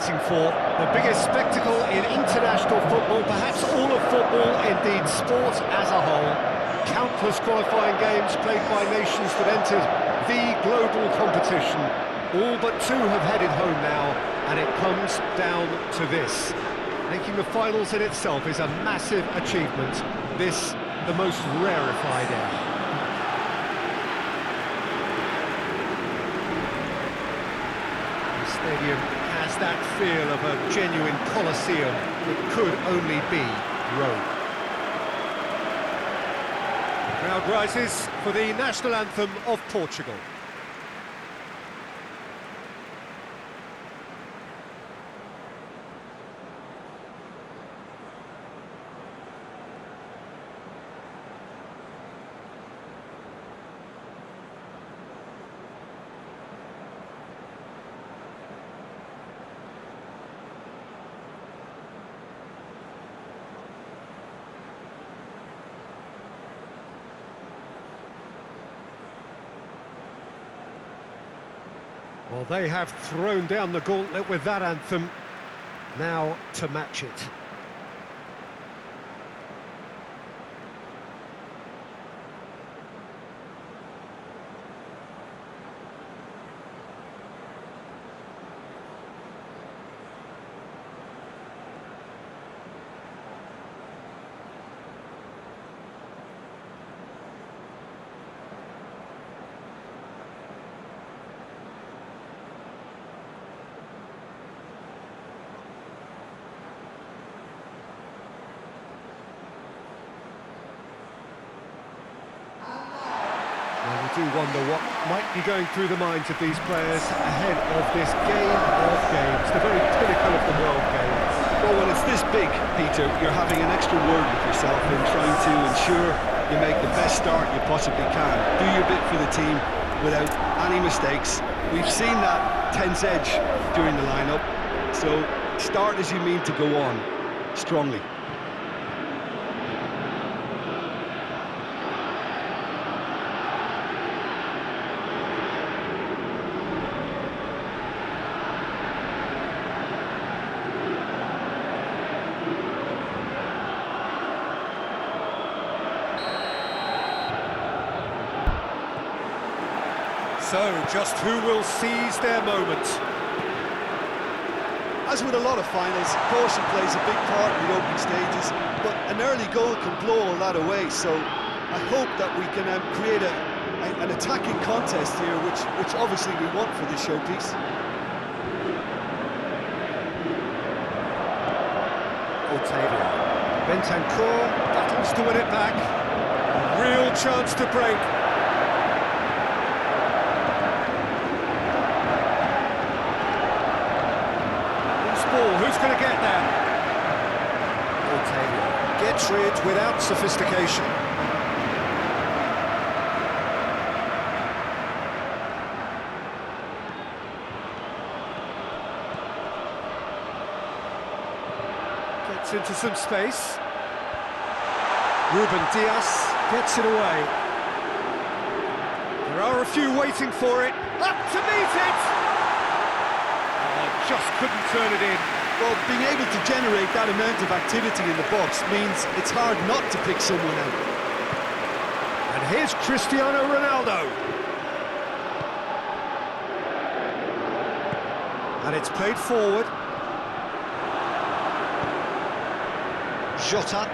waiting for. The biggest spectacle in international football, perhaps all of football, indeed sport as a whole. Countless qualifying games played by nations that entered the global competition. All but two have headed home now, and it comes down to this. Making the finals in itself is a massive achievement. This, the most rarefied air. Stadium has that feel of a genuine Colosseum that could only be Rome. The crowd rises for the national anthem of Portugal. Well, they have thrown down the gauntlet with that anthem. Now to match it. I do wonder what might be going through the minds of these players ahead of this game of games, the very pinnacle of the world game. Well, when it's this big, Peter, you're having an extra word with yourself and trying to ensure you make the best start you possibly can. Do your bit for the team without any mistakes. We've seen that tense edge during the lineup, so start as you mean to go on, strongly. So, just who will seize their moment? As with a lot of finals, caution plays a big part in the opening stages, but an early goal can blow all that away, so I hope that we can create an attacking contest here, which obviously we want for this showpiece. Otavio. Bentancur battles to win it back. A real chance to break. Who's going to get there? Otavio gets rid without sophistication. Gets into some space. Ruben Dias gets it away. There are a few waiting for it. Up to meet it! Oh, just couldn't turn it in. Well, being able to generate that amount of activity in the box means it's hard not to pick someone out. And here's Cristiano Ronaldo. And it's played forward. Jota.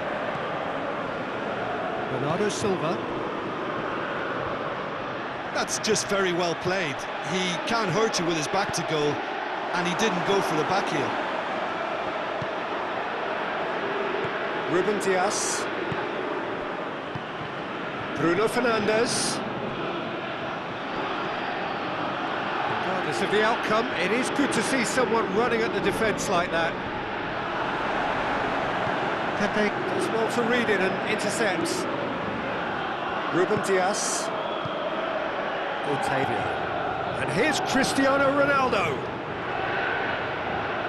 Bernardo Silva. That's just very well played. He can't hurt you with his back to goal, and he didn't go for the back heel. Ruben Dias. Bruno Fernandes. Regardless of the outcome, it is good to see someone running at the defence like that. Pepe does well to read it and intercepts. Ruben Dias. Otavio. And here's Cristiano Ronaldo.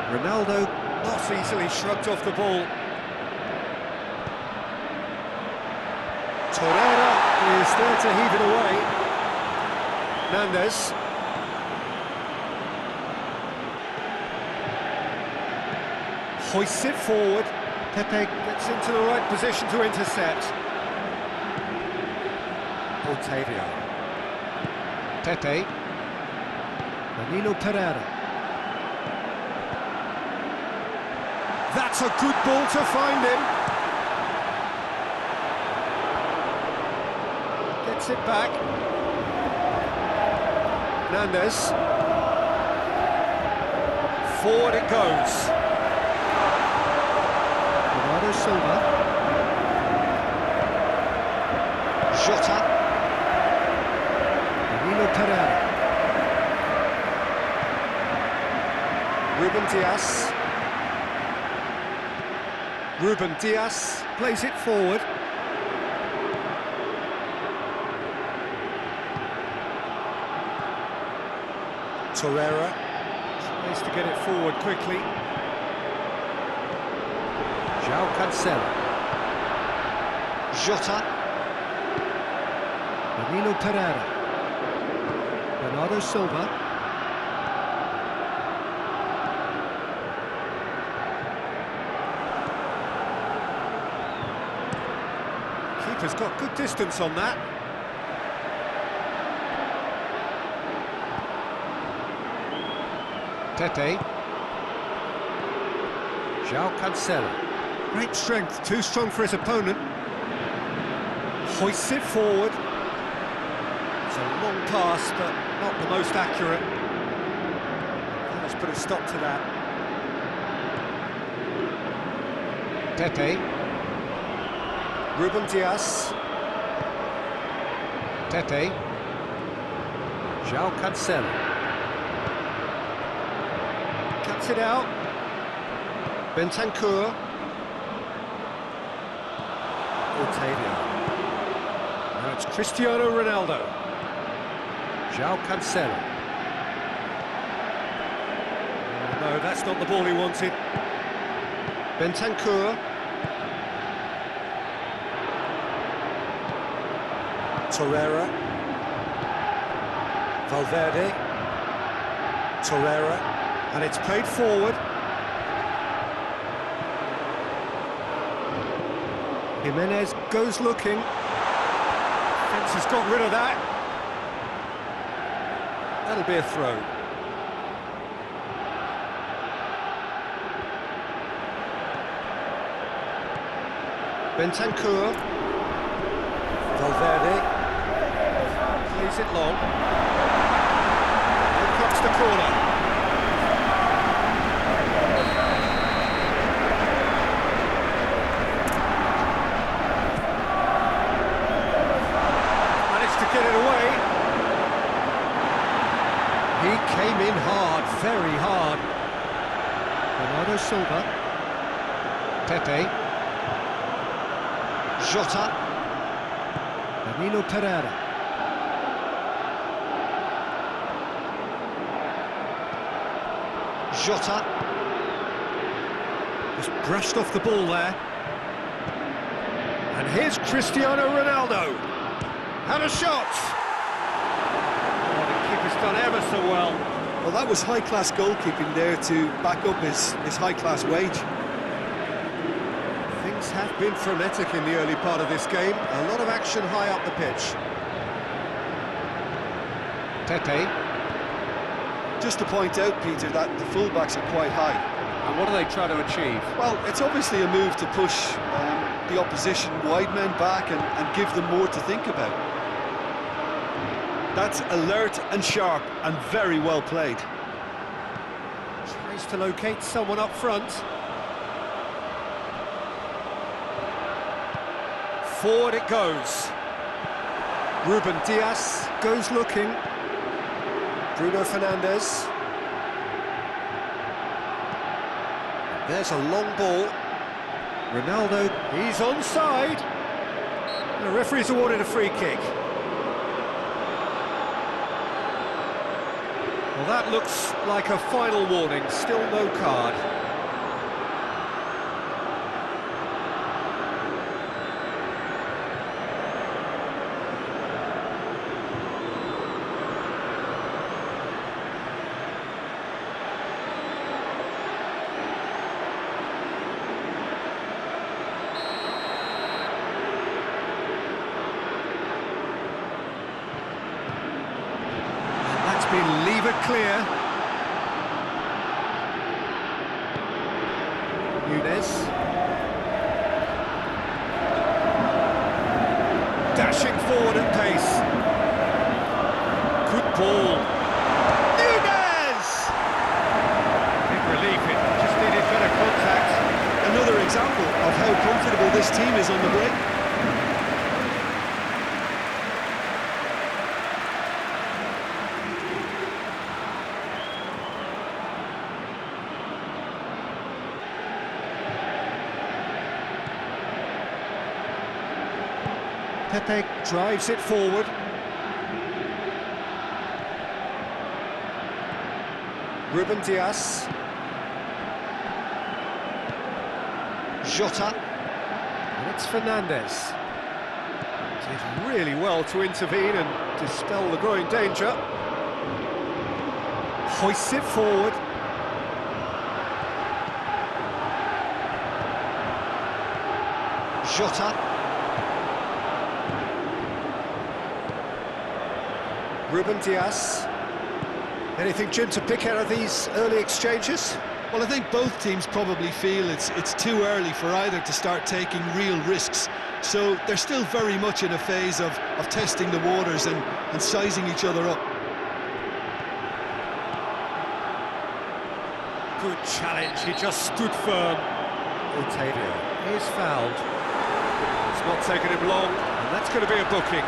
Ronaldo not easily shrugged off the ball. Torreira is there to heave it away. Mendes. Hoists it forward. Pepe gets into the right position to intercept. Otavio. Pepe. Danilo Pereira. That's a good ball to find him. Gets it back. Hernandez. Forward it goes. Bernardo Silva. Jota. Danilo Pereira. Ruben Diaz. Ruben Diaz plays it forward. Torreira tries to get it forward quickly. João Cancelo. Jota. Danilo Pereira. Bernardo Silva. Keeper's got good distance on that. Pepe. João Cancelo. Great strength, too strong for his opponent. Hoists it forward. It's a long pass, but not the most accurate. Let's put a stop to that. Pepe. Ruben Diaz. Pepe. João Cancelo. Cuts it out. Bentancur. Otavio. Now it's Cristiano Ronaldo. João Cancelo. Oh, no, that's not the ball he wanted. Bentancur. Torreira. Valverde. Torreira. And it's played forward. Jimenez goes looking. Fence has got rid of that. That'll be a throw. Bentancur. Valverde. Plays it long. Here comes the corner. Get it away. He came in hard, very hard. Bernardo Silva. Pepe. Jota. Danilo Pereira. Jota. Just brushed off the ball there. And here's Cristiano Ronaldo. And a shot! Oh, the keeper's done ever so well. Well, that was high-class goalkeeping there to back up his high-class wage. Things have been frenetic in the early part of this game. A lot of action high up the pitch. Pepe. Just to point out, Peter, that the fullbacks are quite high. And what are they trying to achieve? Well, it's obviously a move to push the opposition wide men back and give them more to think about. That's alert and sharp and very well played. Tries to locate someone up front. Forward it goes. Ruben Diaz goes looking. Bruno Fernandes. There's a long ball. Ronaldo, he's onside. The referee's awarded a free kick. Well, that looks like a final warning, still no card. can leave it clear. Nunes. Dashing forward at pace. Good ball. Nunes! Big relief, it just needed better contact. Another example of how comfortable this team is on the break. Pepe drives it forward. Ruben Dias. Jota. And it's Fernandes. Did really well to intervene and dispel the growing danger. Hoists it forward. Jota. Ruben Dias. Anything, Jim, to pick out of these early exchanges? Well, I think both teams probably feel it's too early for either to start taking real risks. So they're still very much in a phase of testing the waters and sizing each other up. Good challenge, he just stood firm. Otavio is fouled. It's not taken him long, and that's going to be a booking.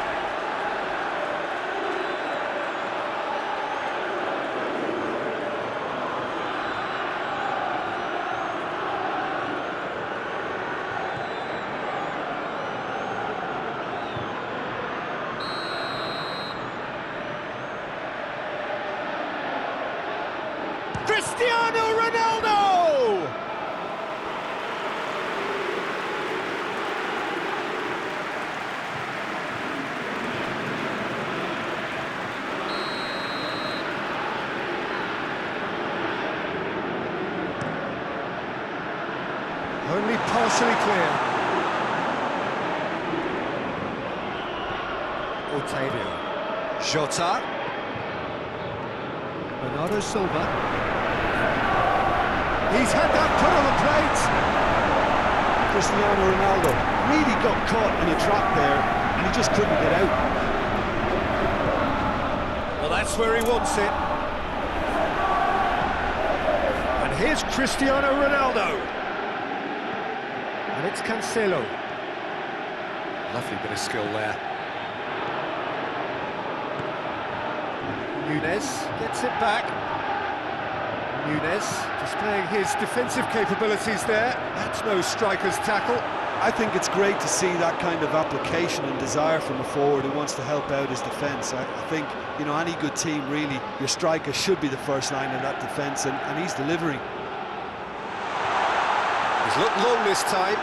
Cristiano Ronaldo! Only partially clear. Otavio. Jota. Bernardo Silva. He's had that put on the plate. Cristiano Ronaldo really got caught in a trap there, and he just couldn't get out. Well, that's where he wants it. And here's Cristiano Ronaldo. And it's Cancelo. Lovely bit of skill there. Nunes gets it back. Nunes displaying his defensive capabilities there. That's no striker's tackle. I think it's great to see that kind of application and desire from a forward who wants to help out his defence. I think, you know, any good team, really, your striker should be the first line in that defence, and he's delivering. He's looked long this time.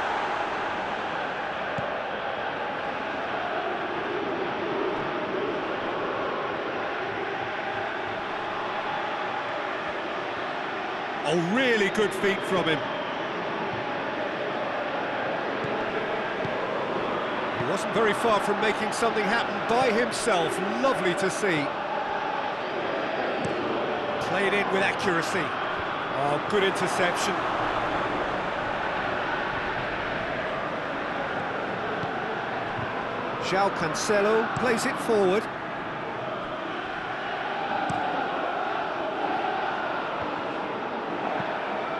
Oh, really good feet from him. He wasn't very far from making something happen by himself. Lovely to see. Played in with accuracy. Oh, good interception. João Cancelo plays it forward.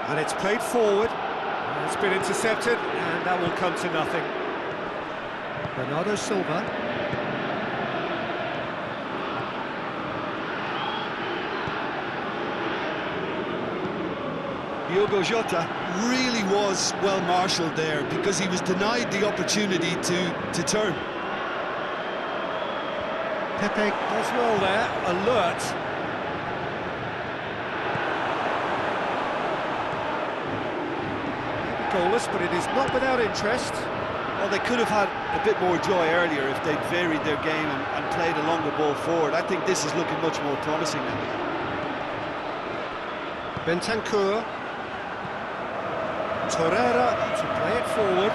And it's played forward. It's been intercepted, and that will come to nothing. Bernardo Silva. Diogo Jota really was well marshalled there because he was denied the opportunity to turn. Pepe does well there, alert. Goalless, but it is not without interest. Well, they could have had a bit more joy earlier if they'd varied their game and played a longer ball forward. I think this is looking much more promising now. Bentancur. Torreira to play it forward.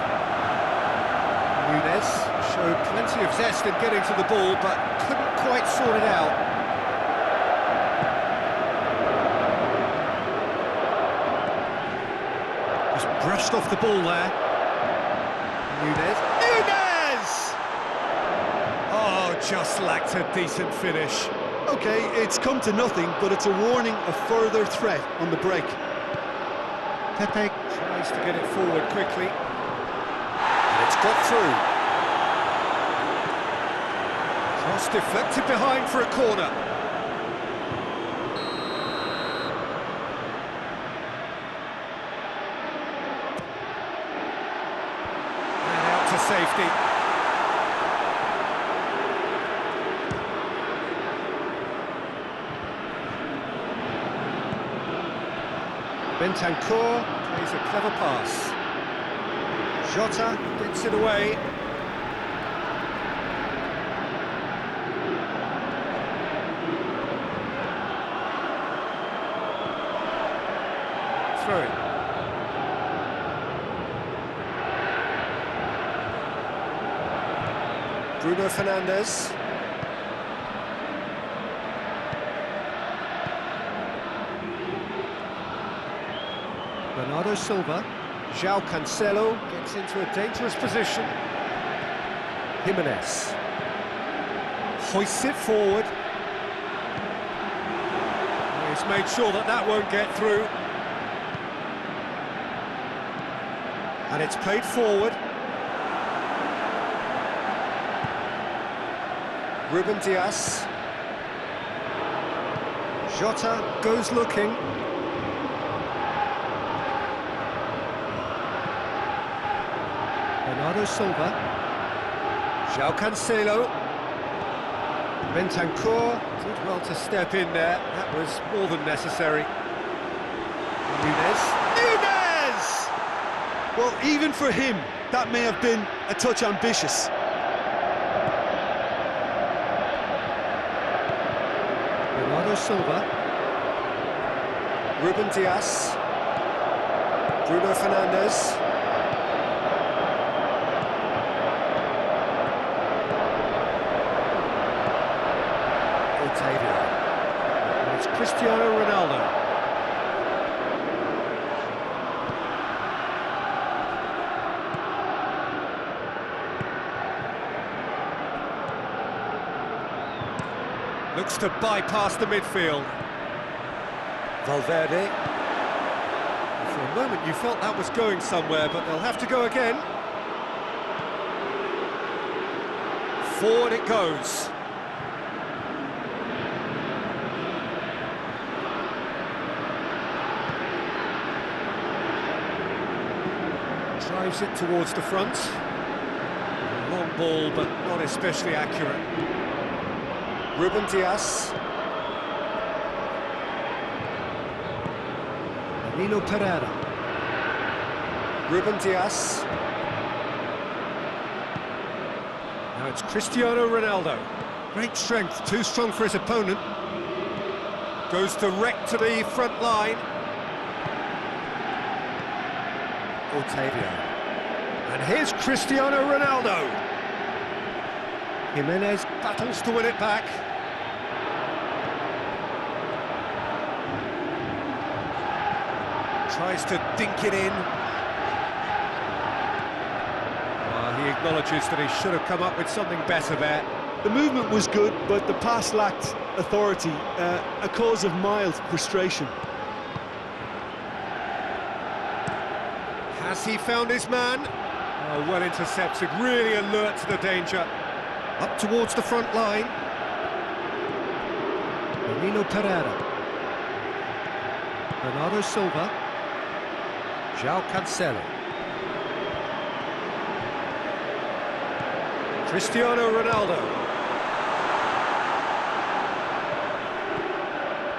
Nunes showed plenty of zest in getting to the ball, but couldn't quite sort it out. Just brushed off the ball there. Nunez! Oh, just lacked a decent finish. Okay, it's come to nothing, but it's a warning of further threat on the break. Pepe tries to get it forward quickly. And it's got through. Cross deflected behind for a corner. And out to safety. Bentancur plays a clever pass. Jota gets it away. Throw it. Bruno Fernandes. Bernardo Silva. João Cancelo gets into a dangerous position. Jimenez hoists it forward. He's made sure that that won't get through. And it's played forward. Ruben Dias. Jota goes looking. Bernardo Silva. João Cancelo. Bentancur did well to step in there. That was more than necessary. Nunez. Well, even for him, that may have been a touch ambitious. Bernardo Silva. Ruben Dias. Bruno Fernandes. And it's Cristiano Ronaldo. Looks to bypass the midfield. Valverde. For a moment you felt that was going somewhere, but they'll have to go again. Forward it goes. Drives it towards the front. Long ball, but not especially accurate. Ruben Dias. Danilo Pereira. Ruben Dias. Now it's Cristiano Ronaldo. Great strength, too strong for his opponent. Goes direct to the front line. Otavio. And here's Cristiano Ronaldo. Jimenez battles to win it back. Tries to dink it in. He acknowledges that he should have come up with something better there. The movement was good, but the pass lacked authority, a cause of mild frustration. Has he found his man? Oh, well intercepted, really alert to the danger. Up towards the front line. Danilo Pereira. Bernardo Silva. João Cancelo. Cristiano Ronaldo.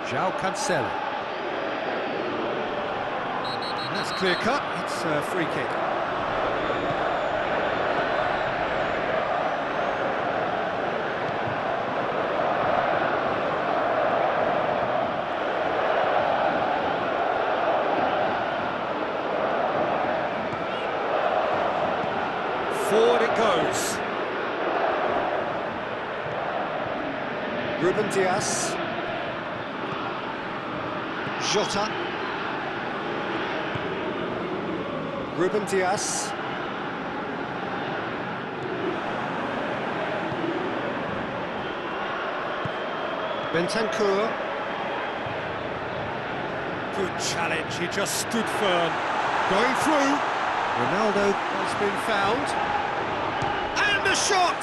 João Cancelo. And that's clear cut, it's a free kick. Forward it goes. Ruben Dias. Jota. Ruben Dias. Bentancur. Good challenge, he just stood firm. Going through. Ronaldo has been found. And the shot!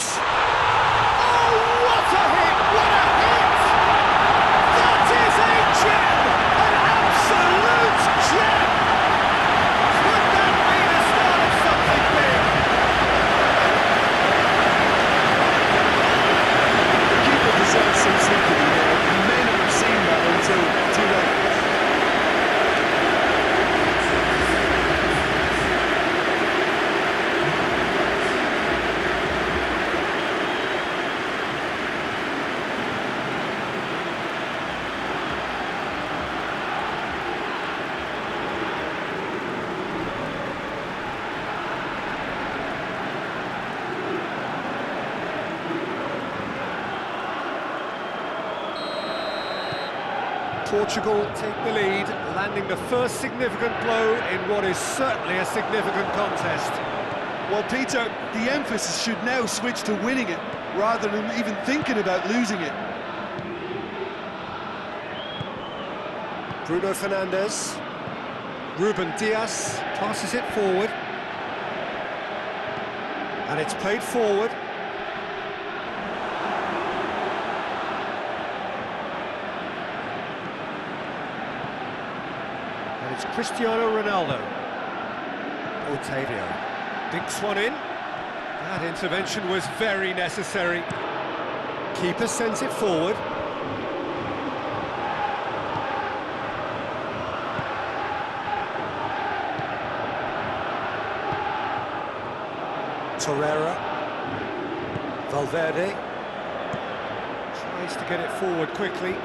Oh, what a hit! What a hit! That is a gem! An absolute gem! Could that be the start of something big? The keeper deserves some sympathy there. You may not have seen that until too late. Portugal take the lead, landing the first significant blow in what is certainly a significant contest. Well, Peter, the emphasis should now switch to winning it, rather than even thinking about losing it. Bruno Fernandes. Ruben Dias passes it forward. And it's played forward. And it's Cristiano Ronaldo. Otavio dinks one in. That intervention was very necessary. Keeper sends it forward. Torreira. Valverde tries to get it forward quickly.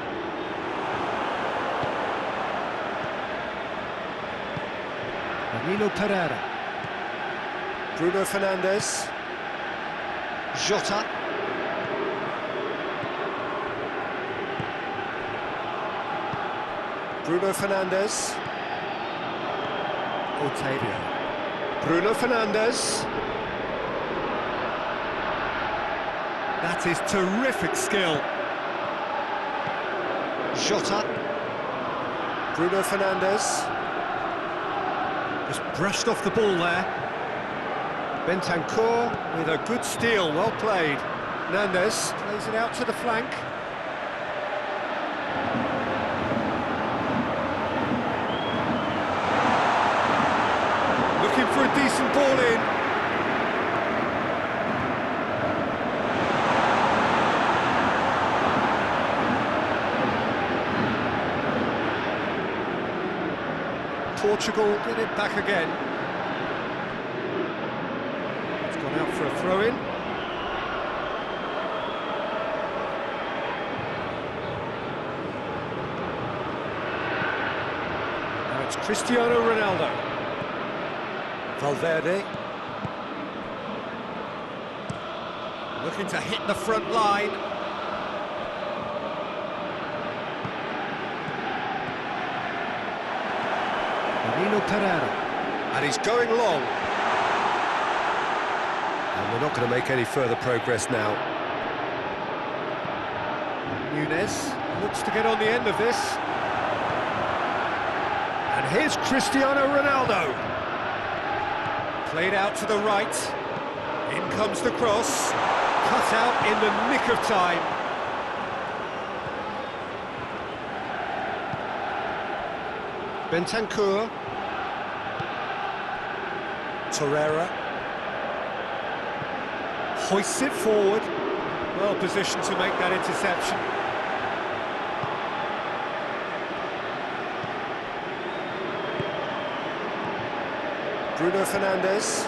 Danilo Pereira. Bruno Fernandes. Jota. Bruno Fernandes. Otavio. Bruno Fernandes. That is terrific skill. Jota. Bruno Fernandes. Just brushed off the ball there. Bentancur with a good steal, well played. Hernandez plays it out to the flank. Looking for a decent ball in. Portugal get it back again. It's gone out for a throw-in. Now it's Cristiano Ronaldo. Valverde. Looking to hit the front line. Danilo Pereira. And he's going long. And we're not going to make any further progress now. Nunes looks to get on the end of this. And here's Cristiano Ronaldo. Played out to the right. In comes the cross. Cut out in the nick of time. Bentancur. Torreira. Hoists it forward. Well positioned to make that interception. Bruno Fernandes.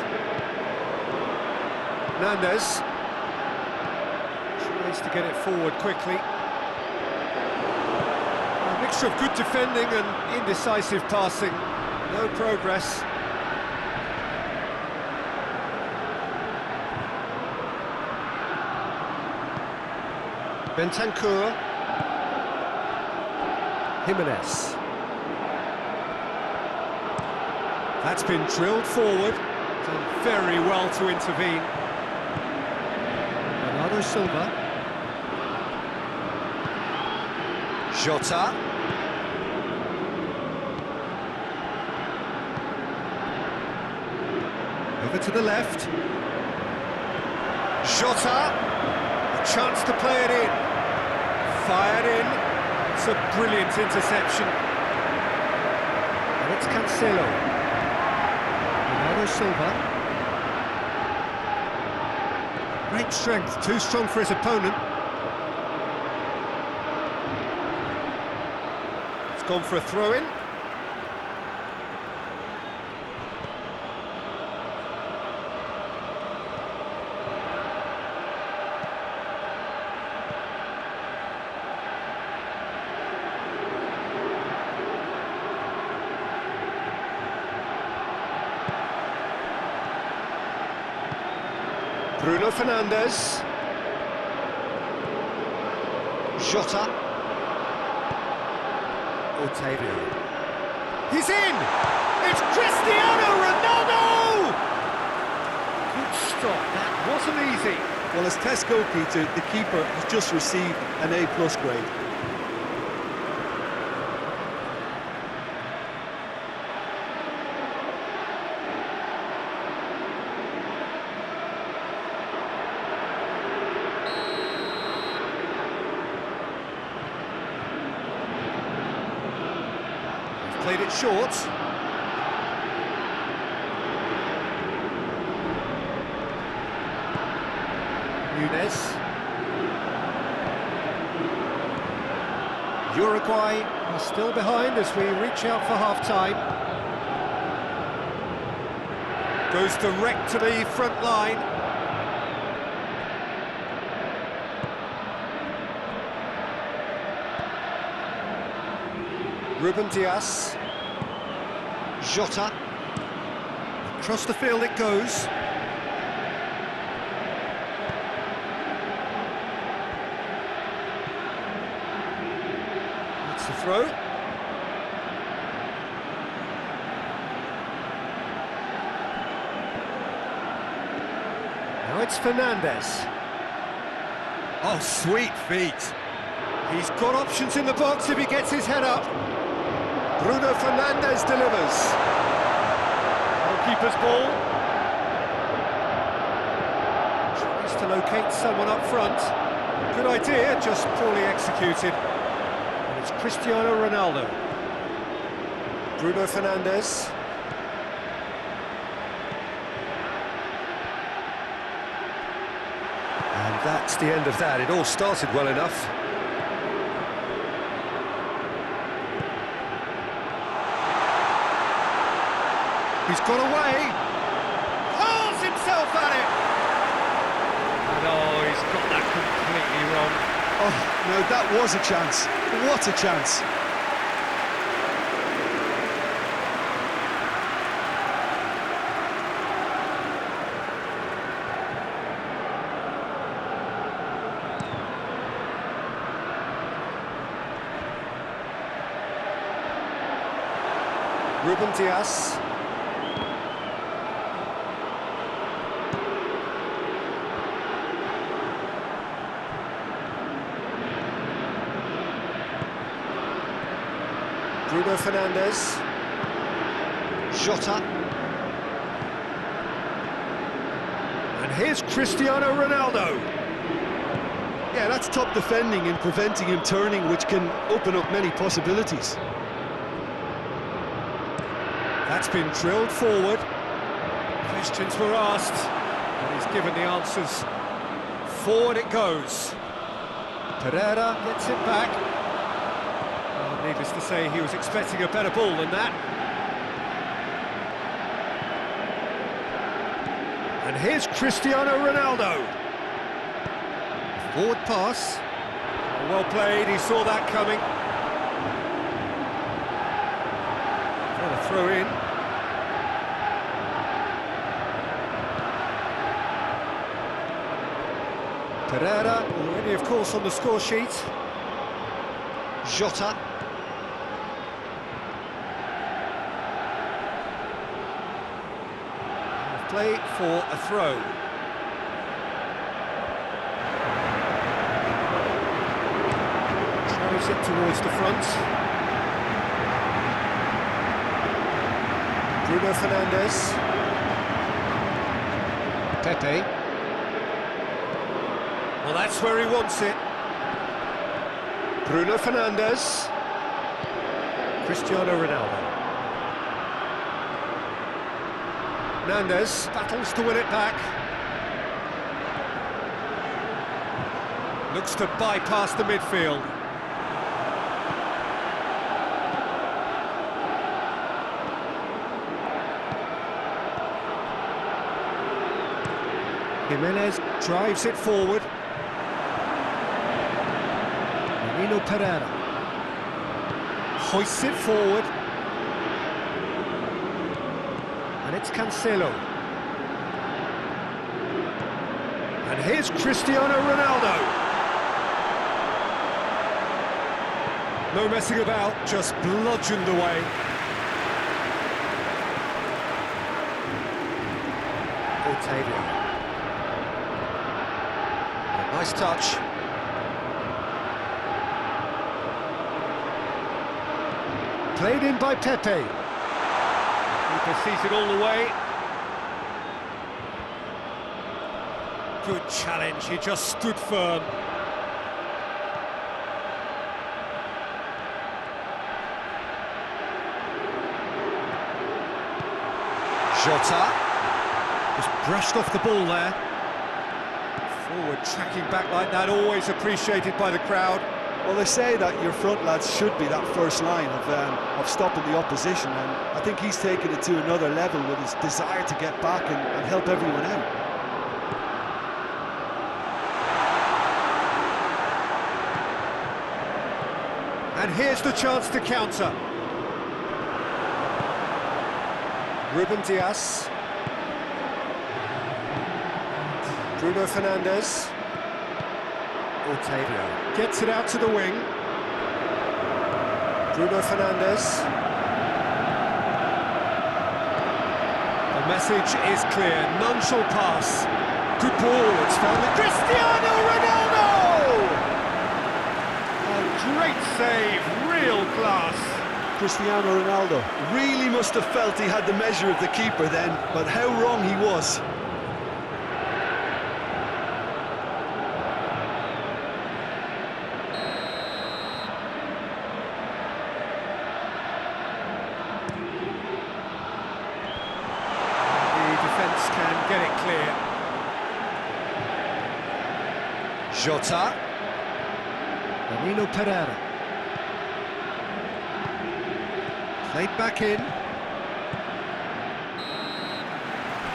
Hernandez tries to get it forward quickly. A mixture of good defending and indecisive passing. No progress. Bentancur. Jimenez. That's been drilled forward. Done very well to intervene. Bernardo Silva. Jota. Over to the left. Jota. A chance to play it in. Fired in. It's a brilliant interception. And it's Cancelo. Bernardo Silva. Great strength, too strong for his opponent. It's gone for a throw-in. Bruno Fernandes. Jota. Otavio. He's in! It's Cristiano Ronaldo! Good stop, that wasn't easy. Well, as tests go, Peter, the keeper has just received an A+ grade. Played it short. Nunes. Uruguay are still behind as we reach out for half-time. Goes direct to the front line. Ruben Dias. Jota. Across the field it goes. That's the throw. Now it's Fernandes. Oh, sweet feet. He's got options in the box if he gets his head up. Bruno Fernandes delivers. Goalkeeper's ball. Tries to locate someone up front. Good idea, just poorly executed. And it's Cristiano Ronaldo. Bruno Fernandes. And that's the end of that. It all started well enough. He's got away, hurls himself at it! And oh, he's got that completely wrong. Oh, no, that was a chance. What a chance. Ruben Dias. Bruno Fernandes. Jota. And here's Cristiano Ronaldo. Yeah, that's top defending and preventing him turning, which can open up many possibilities. That's been drilled forward. Questions were asked, and he's given the answers. Forward it goes. Pereira gets it back. Well, needless to say, he was expecting a better ball than that. And here's Cristiano Ronaldo. Forward pass. Well played, he saw that coming. And a throw in. Pereira, already of course on the score sheet. Jota. Play for a throw. Drives it towards the front. Bruno Fernandes. Pepe. Well, that's where he wants it. Bruno Fernandes. Cristiano Ronaldo. Hernandez battles to win it back. Looks to bypass the midfield. Jimenez drives it forward. Nino Pereira hoists it forward. And it's Cancelo. And here's Cristiano Ronaldo. No messing about, just bludgeoned away. Otavio. Nice touch. Played in by Pepe. Keeper sees it all the way. Good challenge, he just stood firm. Jota. Just brushed off the ball there. Forward tracking back like that, always appreciated by the crowd. Well, they say that your front lads should be that first line of stopping the opposition, and I think he's taken it to another level with his desire to get back and help everyone out. And here's the chance to counter. Ruben Dias. Bruno Fernandes. Otavio gets it out to the wing. Bruno Fernandes. The message is clear, none shall pass. Good ball, it's found with Cristiano Ronaldo! A great save, real class. Cristiano Ronaldo really must have felt he had the measure of the keeper then, but how wrong he was. Can get it clear. Jota. Danilo Pereira. Played back in.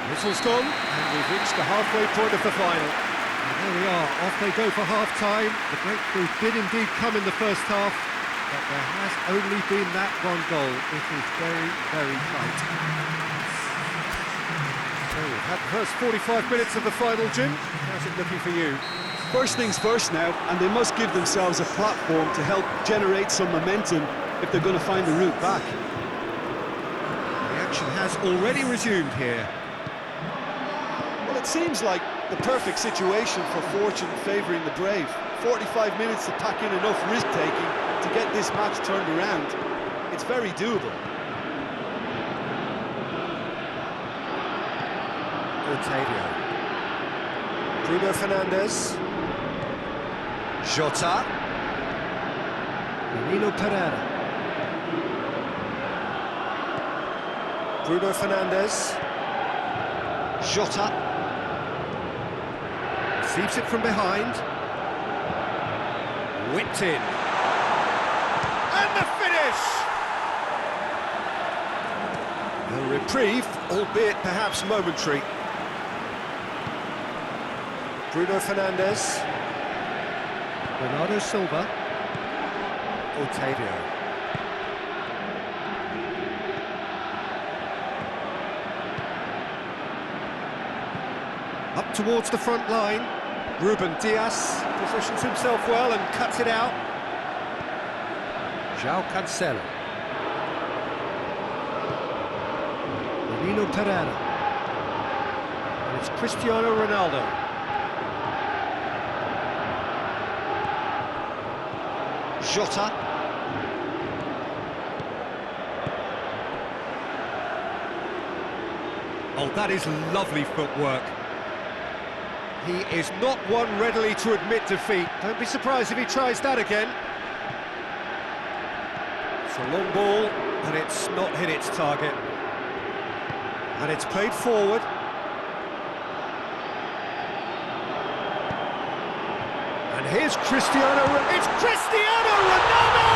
Whistle's gone, and we've reached the halfway point of the final. And there we are, off they go for half-time. The breakthrough did indeed come in the first half, but there has only been that one goal. It is very, very tight. So we've had the first 45 minutes of the final, Jim. How's it looking for you? First things first now, and they must give themselves a platform to help generate some momentum if they're going to find the route back. The action has already resumed here. Well, it seems like the perfect situation for fortune favouring the brave. 45 minutes to pack in enough risk-taking to get this match turned around. It's very doable. Otavio. Bruno Fernandes. Jota. Danilo Pereira. Bruno Fernandes. Jota. Receives it from behind. Whipped in. And the finish! A reprieve, albeit perhaps momentary. Bruno Fernandes. Bernardo Silva. Otavio. Up towards the front line. Ruben Dias positions himself well and cuts it out. João Cancelo. Danilo Pereira. It's Cristiano Ronaldo. Jota. Oh, that is lovely footwork. He is not one readily to admit defeat. Don't be surprised if he tries that again. It's a long ball, and it's not hit its target. And it's played forward. And here's Cristiano. It's Cristiano Ronaldo!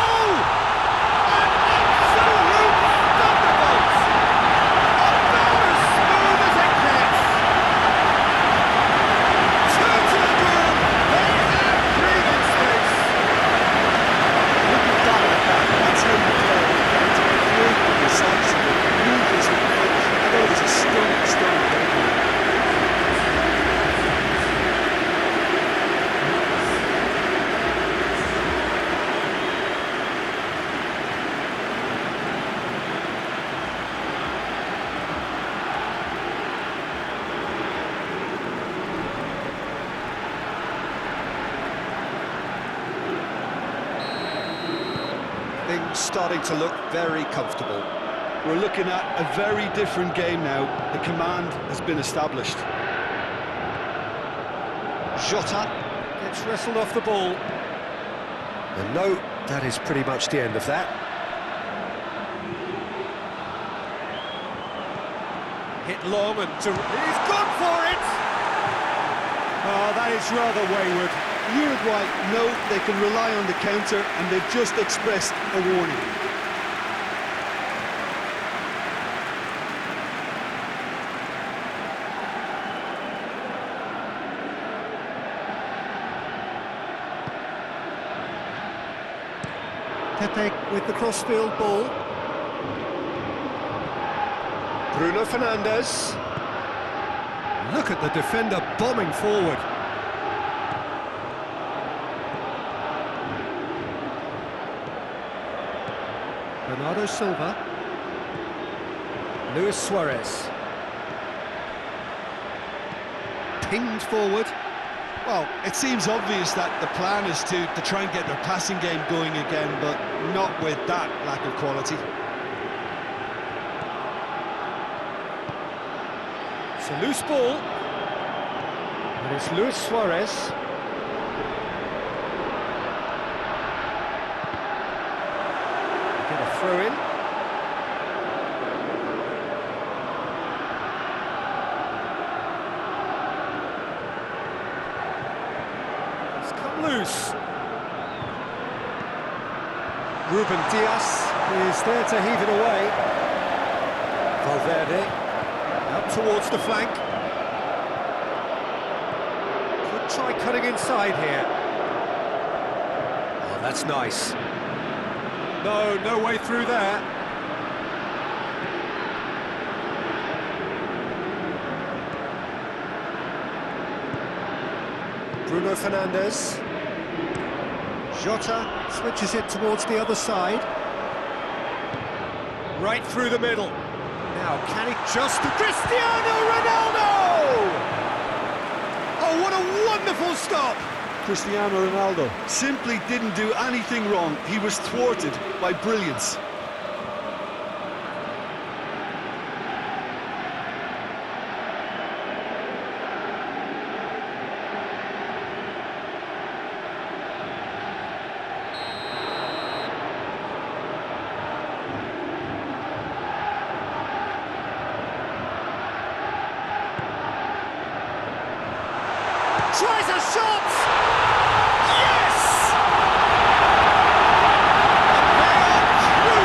An absolute thunderbolt! About as smooth as it gets. Two to the goal. They have breathing space. Look at that attack. That's how you play. It's quick, decisive, ruthless with the finish. I thought it was a stunning game. Things starting to look very comfortable. We're looking at a very different game now. The command has been established. Jota gets wrestled off the ball. And no, that is pretty much the end of that. Hit long and he's gone for it! Oh, that is rather wayward. Uruguay know they can rely on the counter, and they've just expressed a warning. Pepe with the cross-field ball. Bruno Fernandes. Look at the defender bombing forward. Bernardo Silva. Luis Suarez. Pinged forward. Well, it seems obvious that the plan is to try and get their passing game going again, but not with that lack of quality. It's a loose ball. And it's Luis Suarez. Get a throw in. Loose. Ruben Dias is there to heave it away. Valverde out towards the flank. Could try cutting inside here. Oh, that's nice. No way through there. Bruno Fernandes. Jota switches it towards the other side. Right through the middle. Now, can he just... Cristiano Ronaldo! Oh, what a wonderful stop! Cristiano Ronaldo simply didn't do anything wrong. He was thwarted by brilliance. Tries a shot! Yes! And they are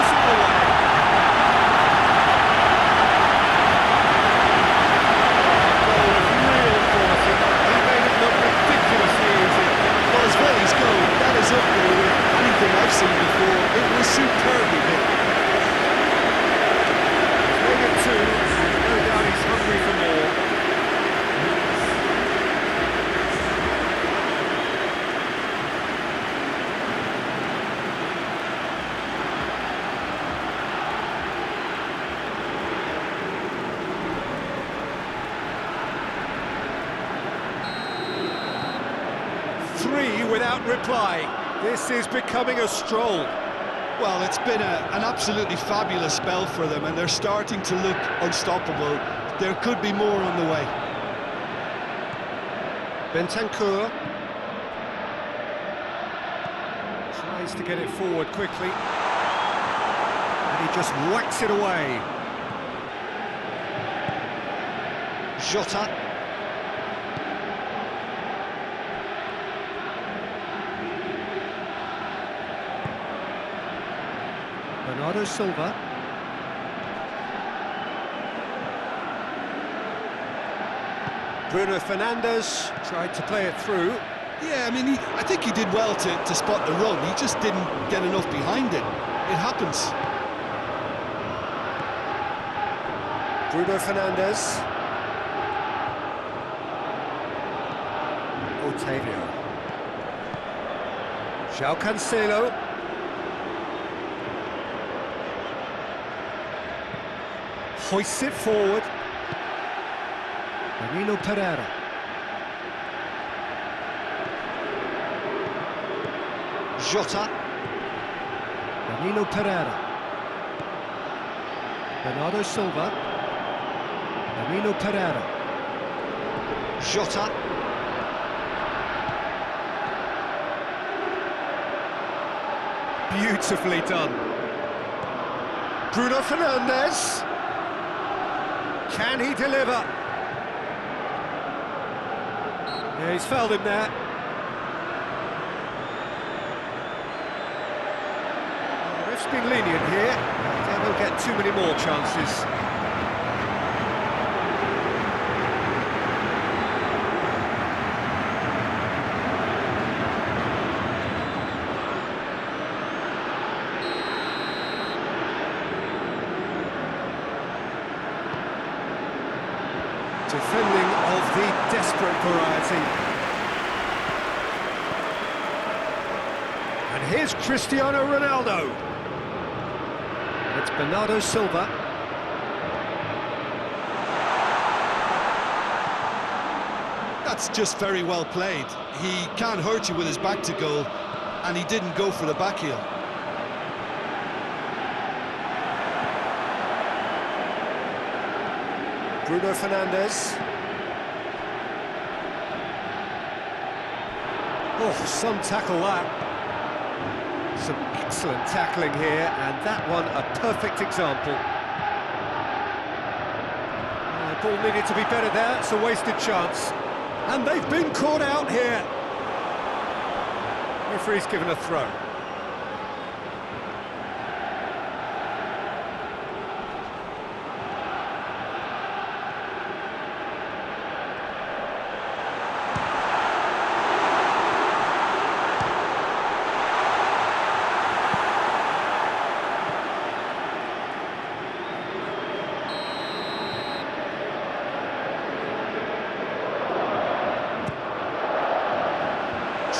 without reply. This is becoming a stroll. Well, it's been an absolutely fabulous spell for them, and they're starting to look unstoppable. There could be more on the way. Bentancur tries to get it forward quickly, and he just whacks it away. Jota. Bernardo Silva. Bruno Fernandes tried to play it through. Yeah, I mean, I think he did well to spot the run. He just didn't get enough behind it. It happens. Bruno Fernandes. Otavio. João Cancelo. Hoists it forward. Danilo Pereira. Jota. Danilo Pereira. Bernardo Silva. Danilo Pereira. Jota. Beautifully done. Bruno Fernandes. Can he deliver? Yeah, he's fouled him there. The ref's been lenient here. They will get too many more chances. Defending of the desperate variety. And here's Cristiano Ronaldo. It's Bernardo Silva. That's just very well played. He can't hurt you with his back to goal, and he didn't go for the back heel. Bruno Fernandes. Oh, some tackle that. Some excellent tackling here, and that one a perfect example. The ball needed to be better there, it's a wasted chance. And they've been caught out here. Referee's given a throw.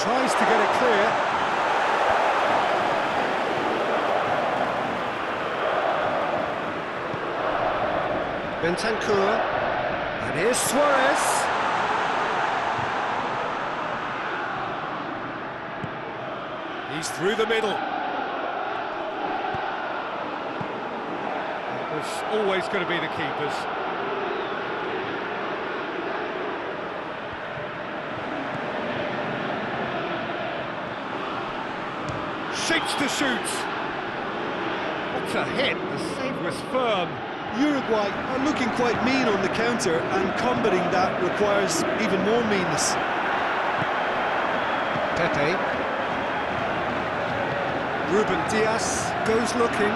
Tries to get it clear. Bentancur. And here's Suarez. He's through the middle. It was always going to be the keepers. Shapes to shoot. What a hit, the save was firm. Uruguay are looking quite mean on the counter, and combating that requires even more meanness. Pepe. Ruben Diaz goes looking.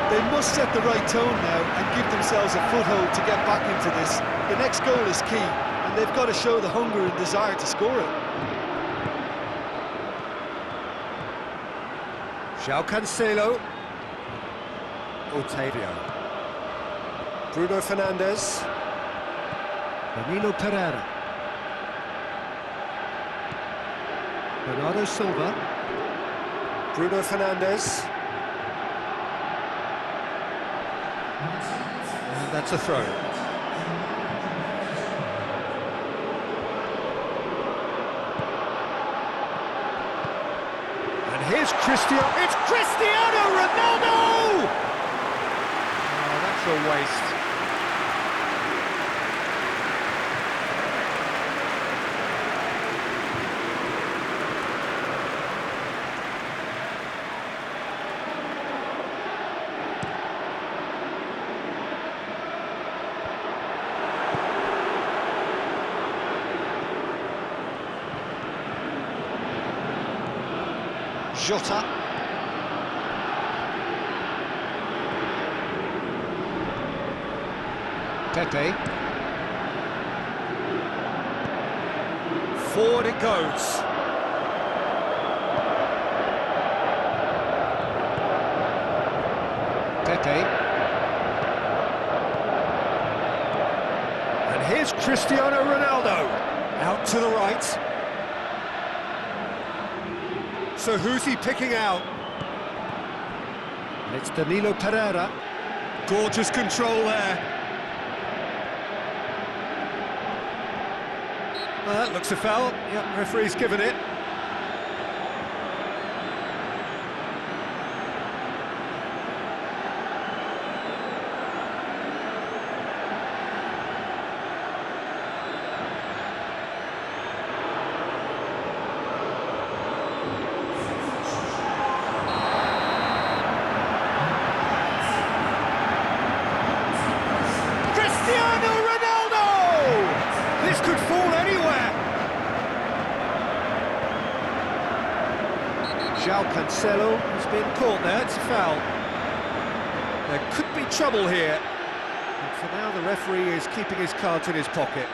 They must set the right tone now and give themselves a foothold to get back into this. The next goal is key, and they've got to show the hunger and desire to score it. João Cancelo. Otavio. Bruno Fernandes. Danilo Pereira. Bernardo Silva. Bruno Fernandes. And that's a throw. here's Cristiano. It's Cristiano Ronaldo! Oh, that's a waste. Jota. Pepe. Forward it goes. Pepe. And here's Cristiano Ronaldo. Out to the right. So who's he picking out? And it's Danilo Pereira. Gorgeous control there. Well, that looks a foul. Yep, referee's given it. This could fall anywhere. João Cancelo has been caught there, it's a foul. There could be trouble here. But for now, the referee is keeping his cards in his pocket.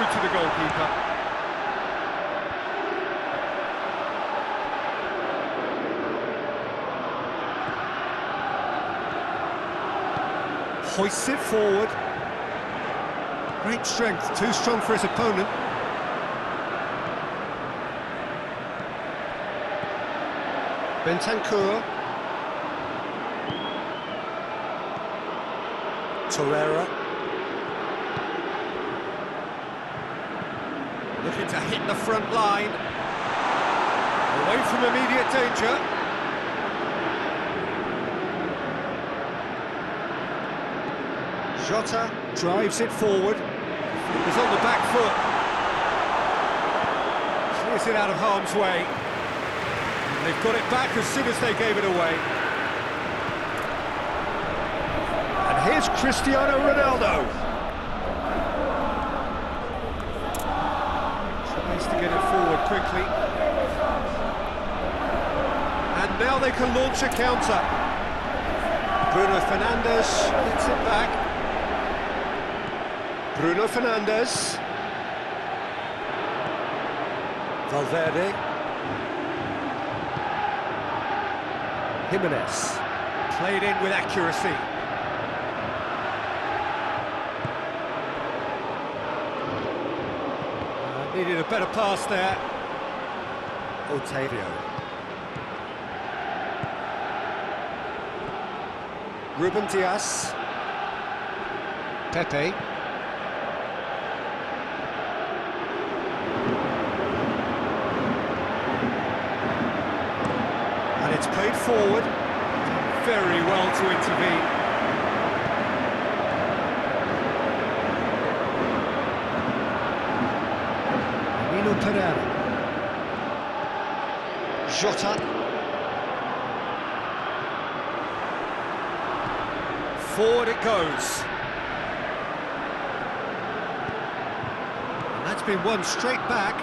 To the goalkeeper. Hoists it forward. Great strength, too strong for his opponent. Bentancur. Torreira. Looking to hit the front line. Away from immediate danger. Jota drives it forward. He's on the back foot. Clears it out of harm's way. They've got it back as soon as they gave it away. And here's Cristiano Ronaldo. To get it forward quickly. And now they can launch a counter. Bruno Fernandes gets it back. Bruno Fernandes. Valverde. Jimenez. Played in with accuracy. Needed a better pass there. Otavio. Ruben Dias. Pepe. And it's played forward. Very well to intervene. Pereira. Jota. Forward it goes. And that's been won straight back.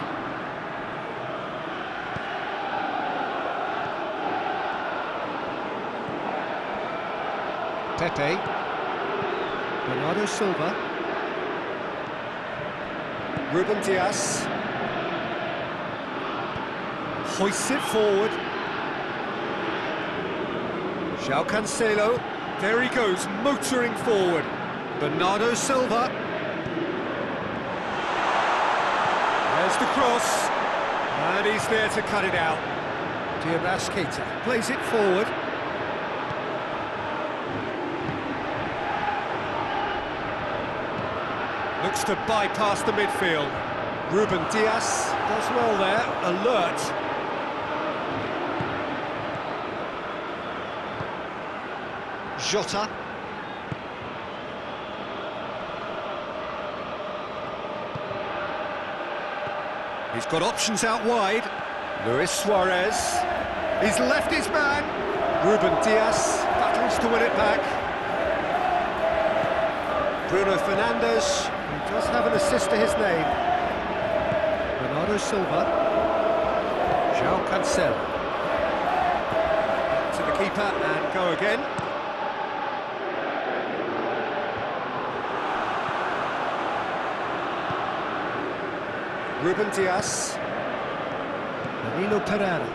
Pepe. Bernardo Silva. Ruben Dias. Hoists it forward. João Cancelo. There he goes, motoring forward. Bernardo Silva. There's the cross. And he's there to cut it out. Keita plays it forward. Looks to bypass the midfield. Ruben Dias does well there, alert. Jota. He's got options out wide. Luis Suarez. He's left his man. Ruben Dias battles to win it back. Bruno Fernandes, who does have an assist to his name. Bernardo Silva. João Cancelo. To the keeper and go again. Ruben Dias. Danilo Pereira.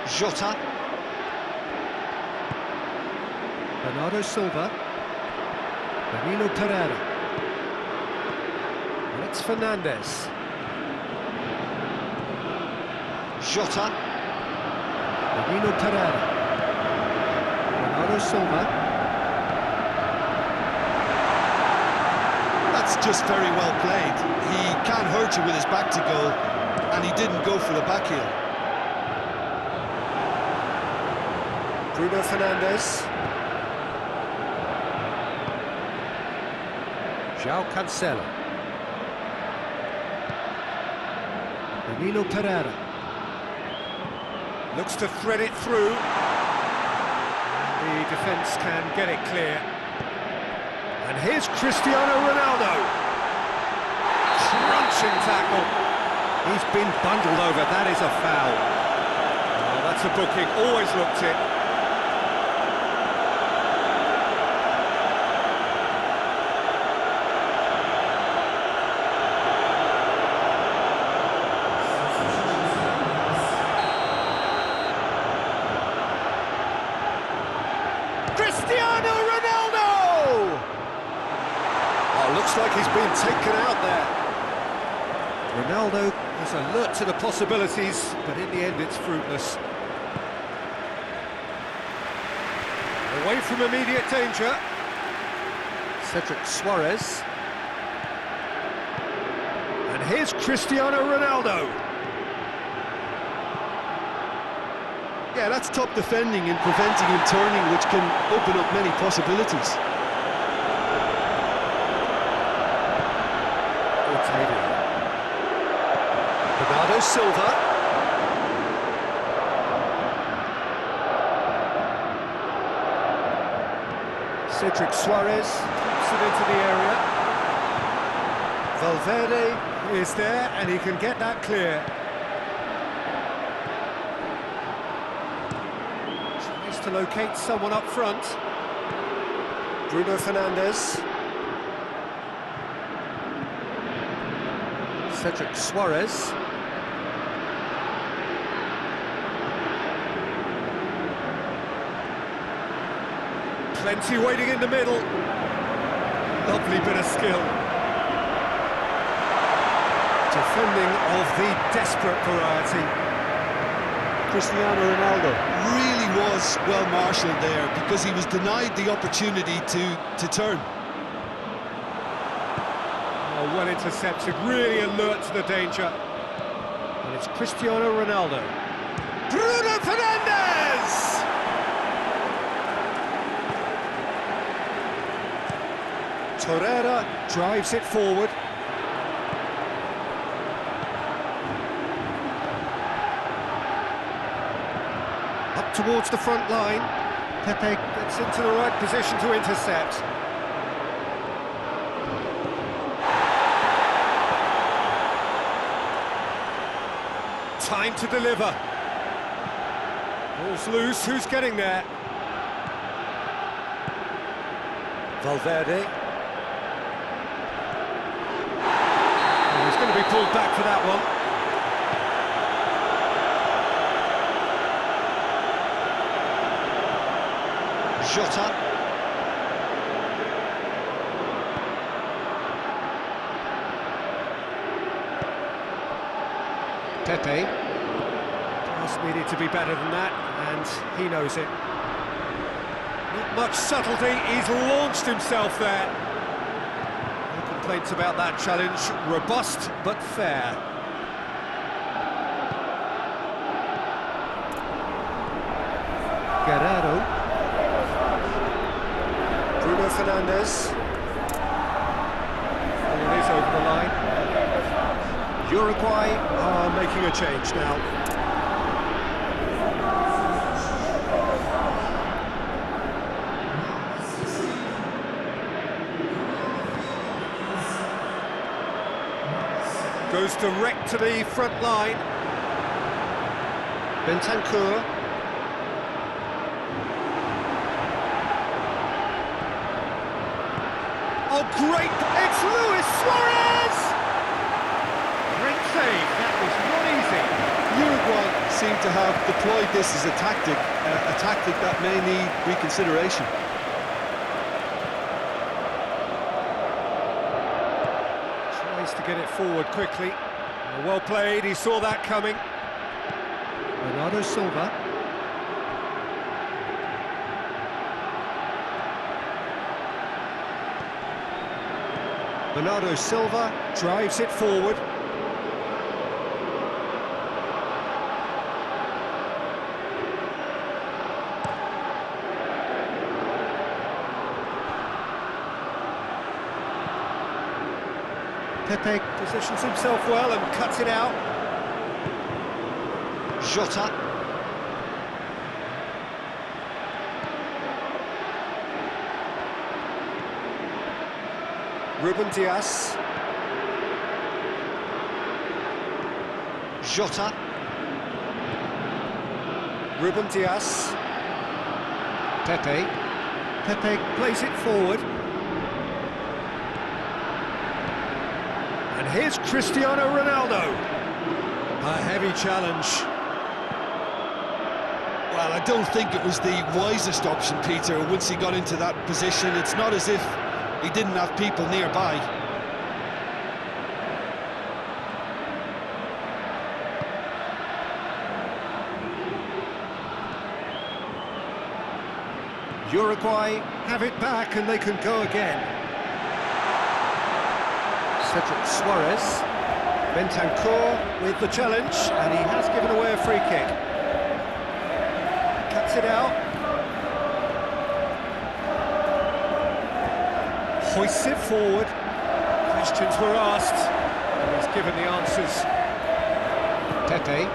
Jota. Bernardo Silva. Danilo Pereira. And it's Fernandes. Jota. Danilo Pereira. Bernardo Silva. That's just very well played. He can't hurt you with his back to goal, and he didn't go for the back heel. Bruno Fernandes. João Cancelo. Danilo Pereira. Looks to thread it through. The defence can get it clear. And here's Cristiano Ronaldo. Crunching tackle. He's been bundled over, that is a foul. Oh, that's a booking, always looked it. Cristiano Ronaldo! Oh, looks like he's been taken out there. Ronaldo is alert to the possibilities, but in the end it's fruitless. Away from immediate danger. Cedric Suarez. And here's Cristiano Ronaldo. Yeah, that's top defending and preventing him turning, which can open up many possibilities. Bernardo Silva. Cedric Suarez puts it into the area. Valverde is there and he can get that clear. Tries to locate someone up front. Bruno Fernandes. Cedric Suarez. Plenty waiting in the middle. Lovely bit of skill. Defending of the desperate variety. Cristiano Ronaldo really was well marshalled there because he was denied the opportunity to turn. Oh, well intercepted, really alert to the danger. And it's Cristiano Ronaldo. Bruno Fernandes! Torreira drives it forward. Up towards the front line. Pepe gets into the right position to intercept. Time to deliver. Ball's loose, who's getting there? Valverde. Oh, he's going to be pulled back for that one. Jota. Pepe. Pass needed to be better than that, and he knows it. Not much subtlety, he's launched himself there. No complaints about that challenge, robust but fair. Guerrero. Bruno Fernandes. And it is over the line. Uruguay are making a change now. Goes direct to the front line. Bentancur. Oh, great! It's Luis Suarez! Great save, that was not easy. Uruguay seem to have deployed this as a tactic that may need reconsideration. Tries to get it forward quickly. Well played, he saw that coming. Bernardo Silva. Bernardo Silva drives it forward. Pepe positions himself well and cuts it out. Jota. Ruben Dias. Jota. Ruben Dias. Pepe. Pepe plays it forward. And here's Cristiano Ronaldo. A heavy challenge. Well, I don't think it was the wisest option, Peter, once he got into that position. It's not as if he didn't have people nearby. Uruguay have it back and they can go again. Cedric Suarez. Bentancur with the challenge, and he has given away a free kick. Cuts it out. Hoists it forward. Questions were asked, and he's given the answers. Pepe.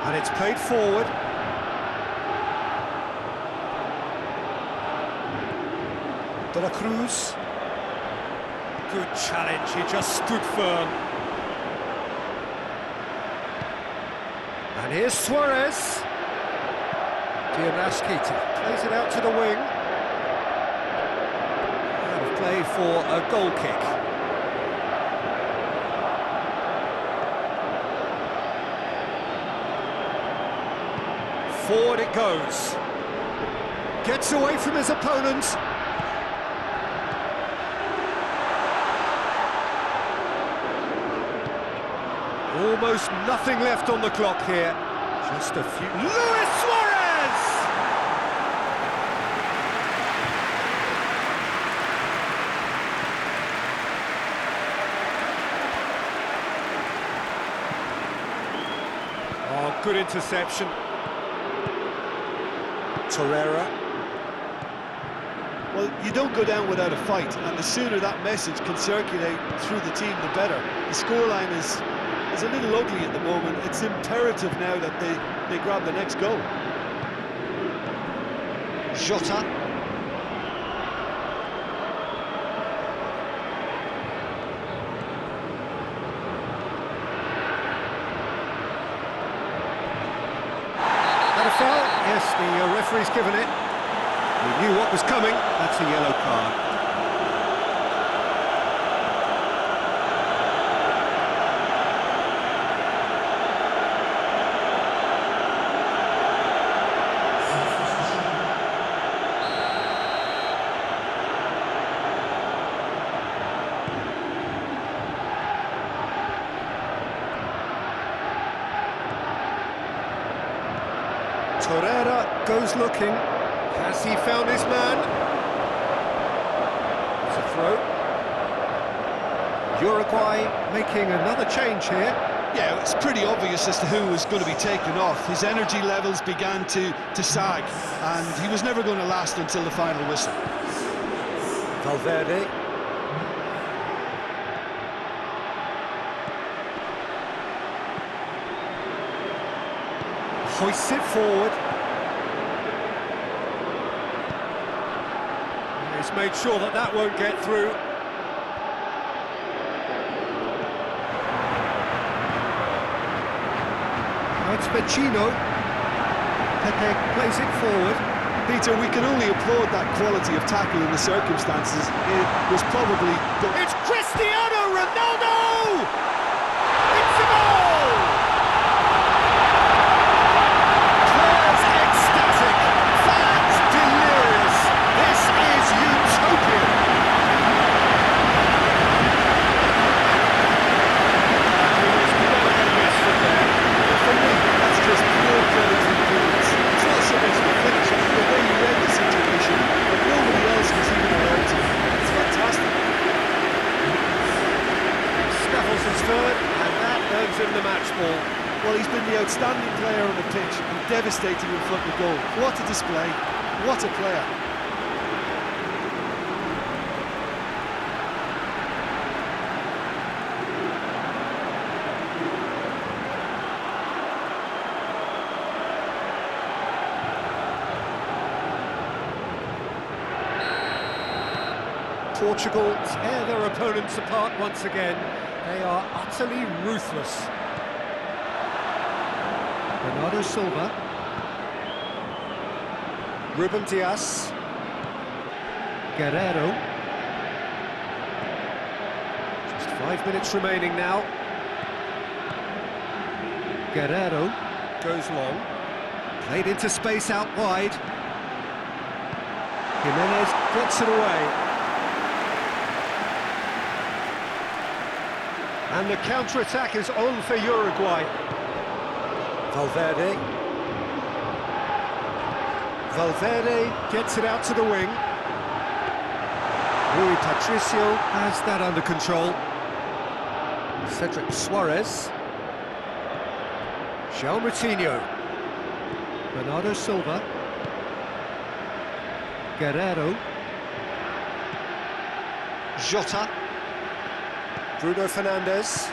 And it's played forward. De la Cruz. Good challenge, he just stood firm. And here's Suarez. Diaz Keita plays it out to the wing. Out of play for a goal kick. Forward it goes. Gets away from his opponent. Almost nothing left on the clock here. Just a few... Luis Suarez! Oh, good interception. Torreira. Well, you don't go down without a fight, and the sooner that message can circulate through the team, the better. The scoreline is a little ugly at the moment. It's imperative now that they grab the next goal. Jota. That a foul? Yes, the referee's given it. We knew what was coming. That's a yellow card. Torreira goes looking. Has he found his man? It's a throw. Uruguay making another change here. Yeah, it's pretty obvious as to who was going to be taken off. His energy levels began to sag, and he was never going to last until the final whistle. Valverde. Hoists it forward. He's made sure that that won't get through. It's Vecino. Pepe plays it forward. Peter, we can only applaud that quality of tackle in the circumstances. It was probably... It's Cristiano Ronaldo! It's a goal! Players ecstatic, fans delirious. This is utopian. That's just pure credit to the defense. It's not so much the finish, it's the way you read the situation, but nobody else was even allowed to. It's fantastic. Snaffles his third, and that earns him the match ball. Well, he's been the outstanding player on the pitch and devastating in front of goal. What a display, what a player. Portugal tear their opponents apart once again. They are utterly ruthless. Bernardo Silva. Ruben Dias. Guerrero. Just 5 minutes remaining now. Guerrero goes long. Played into space out wide. Jimenez gets it away. And the counter-attack is on for Uruguay. Valverde. Valverde gets it out to the wing. Rui Patricio has that under control. Cedric Suarez. João Moutinho. Bernardo Silva. Guerrero. Jota. Bruno Fernandes.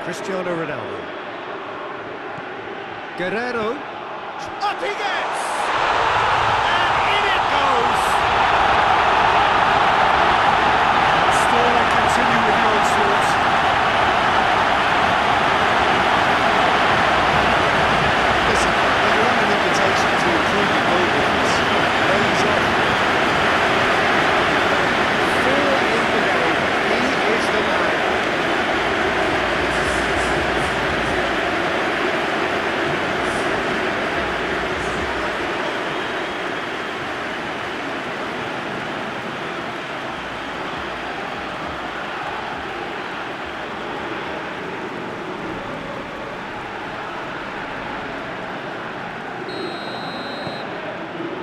Cristiano Ronaldo. Guerrero. Up he gets! And in it goes! And still they continue with the onslaught. Listen, when you're on an invitation to improve your goal difference, raise up. 4 in the game. He is the man.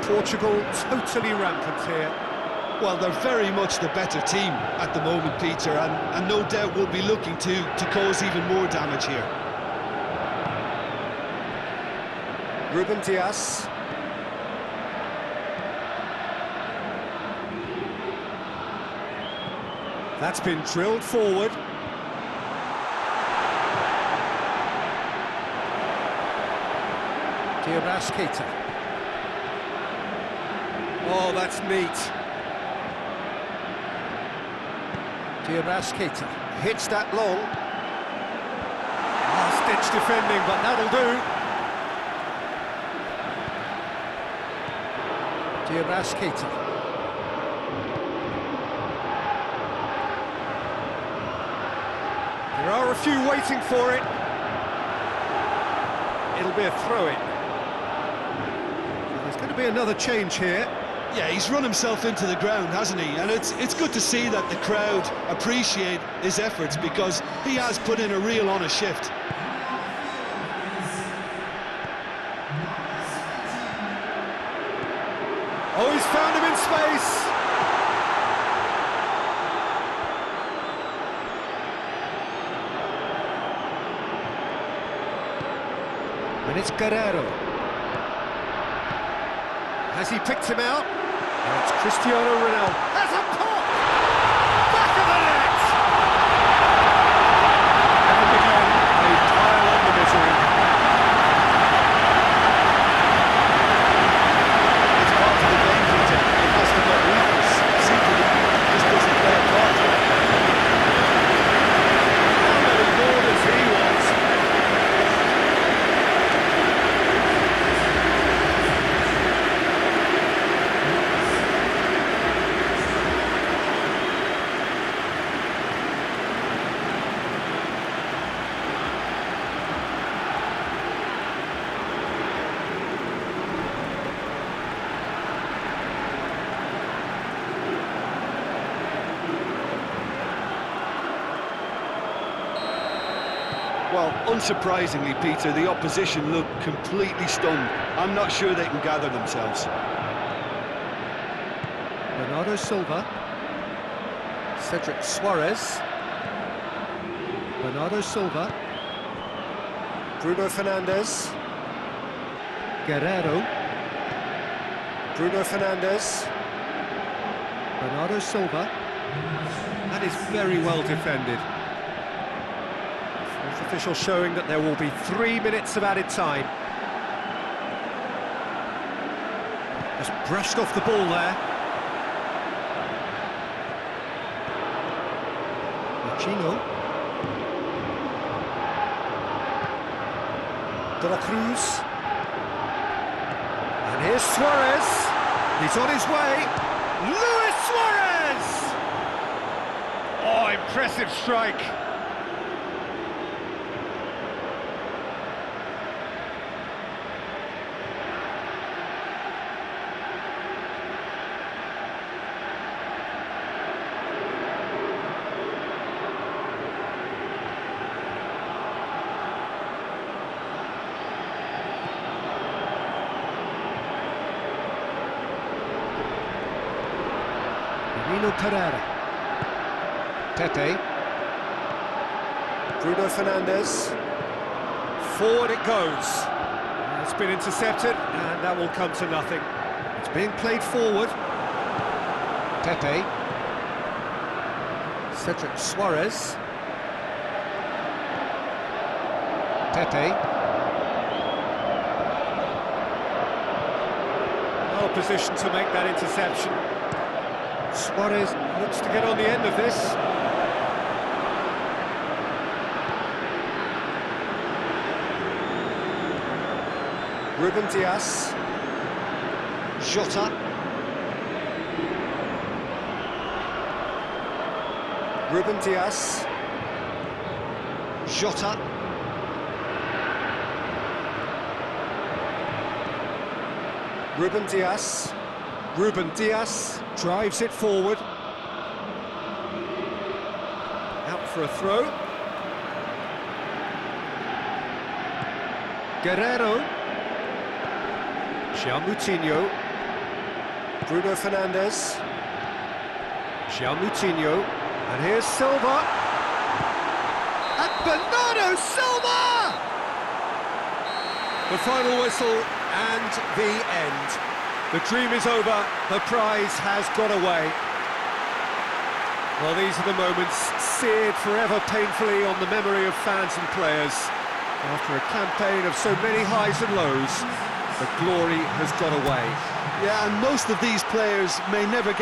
Portugal totally rampant here. Well, they're very much the better team at the moment, Peter, and no doubt will be looking to cause even more damage here. Ruben Dias. That's been drilled forward. Diabras Keita. Oh, that's neat. Diabras Keita hits that long. Last-ditch defending, but that'll do. Diabras Keita. There are a few waiting for it. It'll be a throw-in. There's going to be another change here. Yeah, he's run himself into the ground, hasn't he? And it's good to see that the crowd appreciate his efforts, because he has put in a real honest shift. And it's Guerrero. Has he picked him out? And it's Cristiano Ronaldo. That's a pop! Back of the net! And again, they pile on the misery. It's part of the game, Peter. It has to look weakness. Simply, just doesn't play a part. How many more does he want? Well, unsurprisingly, Peter, the opposition look completely stunned. I'm not sure they can gather themselves. Bernardo Silva. Cedric Suarez. Bernardo Silva. Bruno Fernandes. Guerrero. Bruno Fernandes. Bernardo Silva. That is very well defended. Fourth official showing that there will be 3 minutes of added time. Just brushed off the ball there. Chino. De la Cruz. And here's Suarez. He's on his way. Luis Suarez! Oh, impressive strike. Nino Pereira. Pepe. Bruno Fernandes. Forward it goes. It's been intercepted, and that will come to nothing. It's being played forward. Pepe. Cedric Suarez. Pepe. Well positioned to make that interception. Suarez looks to get on the end of this. Ruben Dias. Jota. Ruben Dias. Jota. Ruben Dias. Ruben Dias drives it forward. Out for a throw. Guerrero. Moutinho. Bruno Fernandes. Moutinho. And here's Silva. And Bernardo Silva! The final whistle and the end. The dream is over, the prize has got away. Well, these are the moments seared forever painfully on the memory of fans and players. After a campaign of so many highs and lows, the glory has got away. Yeah, and most of these players may never get